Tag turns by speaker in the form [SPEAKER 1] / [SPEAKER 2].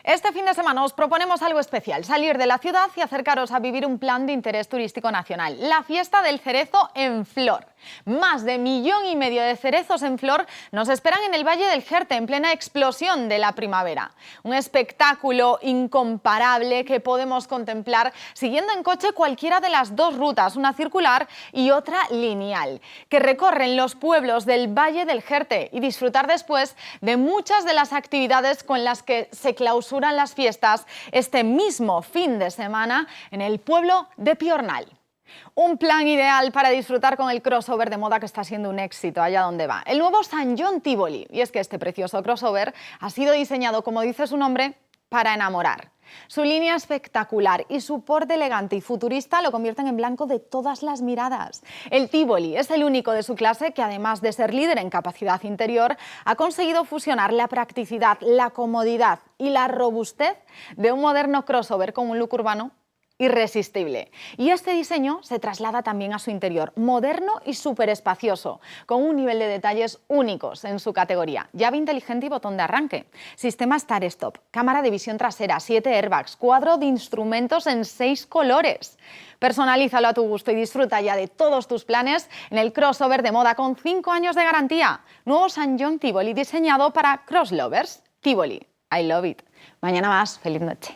[SPEAKER 1] Este fin de semana os proponemos algo especial, salir de la ciudad y acercaros a vivir un plan de interés turístico nacional, la Fiesta del Cerezo en Flor. Más de 1,5 millones de cerezos en flor nos esperan en el Valle del Jerte, en plena explosión de la primavera. Un espectáculo incomparable que podemos contemplar siguiendo en coche cualquiera de las dos rutas, una circular y otra lineal, que recorren los pueblos del Valle del Jerte y disfrutar después de muchas de las actividades con las que se clausuran las fiestas este mismo fin de semana en el pueblo de Piornal. Un plan ideal para disfrutar con el crossover de moda que está siendo un éxito allá donde va, el nuevo Sant John Tivoli. Y es que este precioso crossover ha sido diseñado, como dice su nombre, para enamorar. Su línea espectacular y su porte elegante y futurista lo convierten en blanco de todas las miradas. El Tivoli es el único de su clase que, además de ser líder en capacidad interior, ha conseguido fusionar la practicidad, la comodidad y la robustez de un moderno crossover con un look urbano irresistible. Y este diseño se traslada también a su interior, moderno y súper espacioso, con un nivel de detalles únicos en su categoría. Llave inteligente y botón de arranque, sistema Start Stop, cámara de visión trasera, 7 airbags, cuadro de instrumentos en 6 colores. Personalízalo a tu gusto y disfruta ya de todos tus planes en el crossover de moda con 5 años de garantía. Nuevo Sant John Tivoli diseñado para crosslovers. Tivoli, I love it. Mañana más, feliz noche.